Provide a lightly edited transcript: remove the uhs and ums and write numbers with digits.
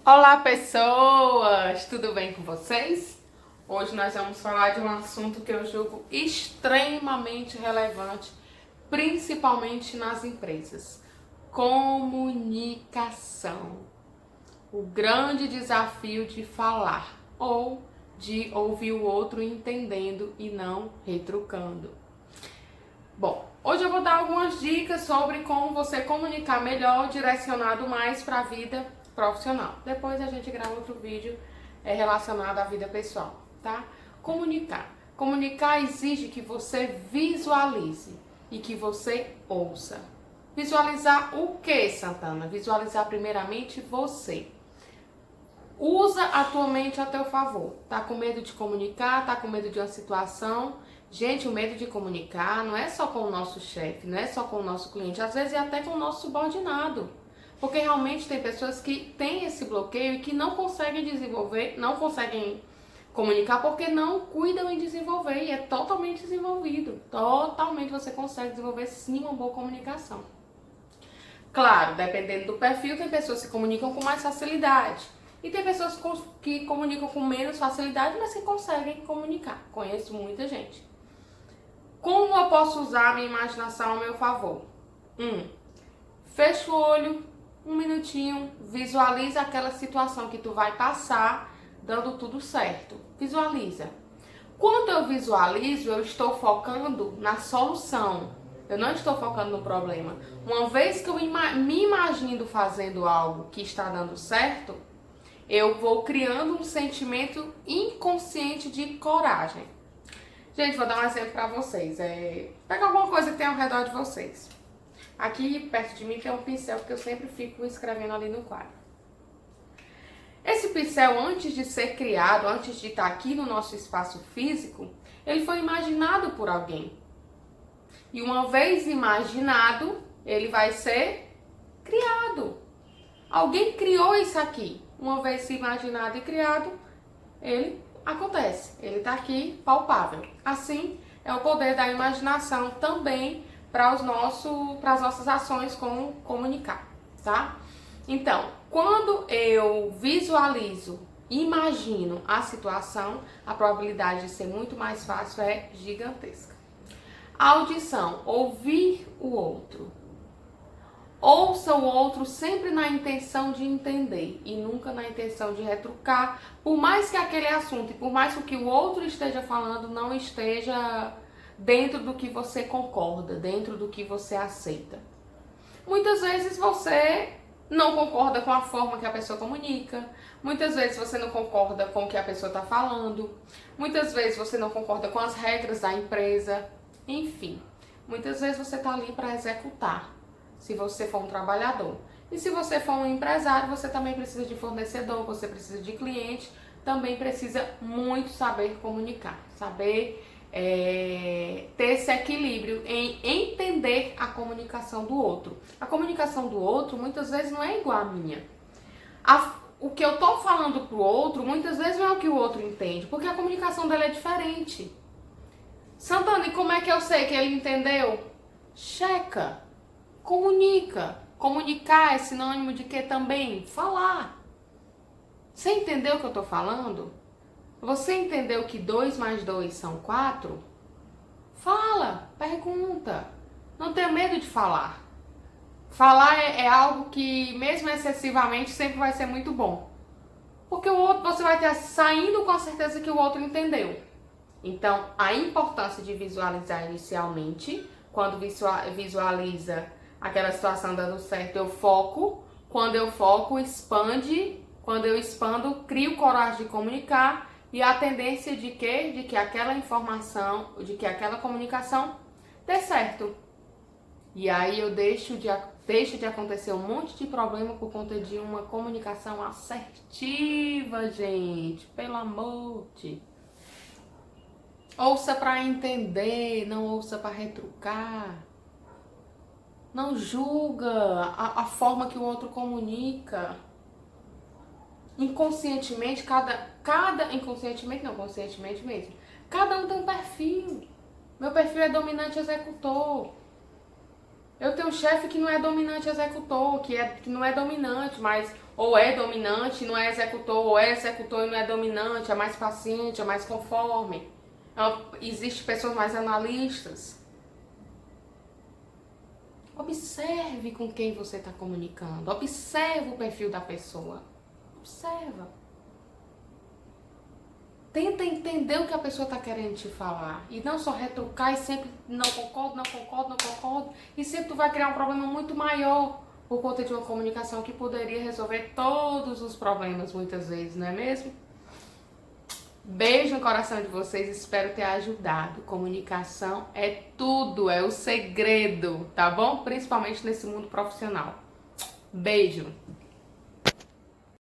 Olá, pessoas! Tudo bem com vocês? Hoje nós vamos falar de um assunto que eu julgo extremamente relevante, principalmente nas empresas: comunicação. O grande desafio de falar ou de ouvir o outro entendendo e não retrucando. Bom, hoje eu vou dar algumas dicas sobre como você comunicar melhor, direcionado mais para a vida profissional. Depois a gente grava outro vídeo relacionado à vida pessoal, tá? Comunicar. Comunicar exige que você visualize e que você ouça. Visualizar o que, Santana? Visualizar primeiramente você. Usa a tua mente a teu favor. Tá com medo de comunicar? Tá com medo de uma situação? Gente, o medo de comunicar não é só com o nosso chefe, não é só com o nosso cliente, às vezes é até com o nosso subordinado. Porque realmente tem pessoas que têm esse bloqueio e que não conseguem desenvolver, não conseguem comunicar porque não cuidam em desenvolver. E é totalmente desenvolvido. Totalmente você consegue desenvolver sim uma boa comunicação. Claro, dependendo do perfil, tem pessoas que comunicam com mais facilidade. E tem pessoas que comunicam com menos facilidade, mas que conseguem comunicar. Conheço muita gente. Como eu posso usar a minha imaginação ao meu favor? Fecha o olho, um minutinho, visualiza aquela situação que tu vai passar, dando tudo certo. Visualiza. Quando eu visualizo, eu estou focando na solução. Eu não estou focando no problema. Uma vez que eu me imagino fazendo algo que está dando certo, eu vou criando um sentimento inconsciente de coragem. Gente, vou dar um exemplo para vocês. Pega alguma coisa que tem ao redor de vocês. Aqui perto de mim tem um pincel que eu sempre fico escrevendo ali no quadro. Esse pincel, antes de ser criado, antes de estar aqui no nosso espaço físico, ele foi imaginado por alguém. E uma vez imaginado, ele vai ser criado. Alguém criou isso aqui. Uma vez imaginado e criado, ele acontece. Ele está aqui palpável. Assim é o poder da imaginação também para as nossas ações com comunicar, tá? Então, quando eu visualizo, imagino a situação, a probabilidade de ser muito mais fácil é gigantesca. Audição, ouvir o outro. Ouça o outro sempre na intenção de entender e nunca na intenção de retrucar, por mais que aquele assunto e por mais que o que o outro esteja falando não esteja dentro do que você concorda, dentro do que você aceita. Muitas vezes você não concorda com a forma que a pessoa comunica, muitas vezes você não concorda com o que a pessoa está falando, muitas vezes você não concorda com as regras da empresa, enfim. Muitas vezes você está ali para executar, se você for um trabalhador. E se você for um empresário, você também precisa de fornecedor, você precisa de cliente, também precisa muito saber comunicar, saber ter esse equilíbrio em entender a comunicação do outro. A comunicação do outro muitas vezes não é igual à minha. O que eu tô falando pro outro muitas vezes não é o que o outro entende, porque a comunicação dele é diferente. Santana, e como é que eu sei que ele entendeu? Checa, comunica. Comunicar é sinônimo de que também? Falar. Você entendeu o que eu tô falando? Você entendeu que 2 mais 2 são 4? Fala, pergunta. Não tenha medo de falar. Falar é algo que, mesmo excessivamente, sempre vai ser muito bom. Porque o outro, você vai estar saindo com a certeza que o outro entendeu. Então, a importância de visualizar inicialmente, quando visualiza aquela situação dando certo, eu foco. Quando eu foco, expande. Quando eu expando, crio coragem de comunicar. E a tendência de quê? De que aquela informação, de que aquela comunicação dê certo. E aí eu deixo de acontecer um monte de problema por conta de uma comunicação assertiva, gente. Pelo amor de... Ouça para entender, não ouça para retrucar. Não julga a forma que o outro comunica. Inconscientemente, inconscientemente não, conscientemente mesmo. Cada um tem um perfil. Meu perfil é dominante executor. Eu tenho um chefe que não é dominante executor, que não é dominante, mas ou é dominante, não é executor, ou é executor e não é dominante, é mais paciente, é mais conforme. Existem pessoas mais analistas. Observe com quem você está comunicando. Observe o perfil da pessoa. Observa. Tenta entender o que a pessoa está querendo te falar. E não só retrucar e sempre não concordo, não concordo, não concordo. E sempre tu vai criar um problema muito maior por conta de uma comunicação que poderia resolver todos os problemas muitas vezes, não é mesmo? Beijo no coração de vocês, espero ter ajudado. Comunicação é tudo, é o segredo, tá bom? Principalmente nesse mundo profissional. Beijo!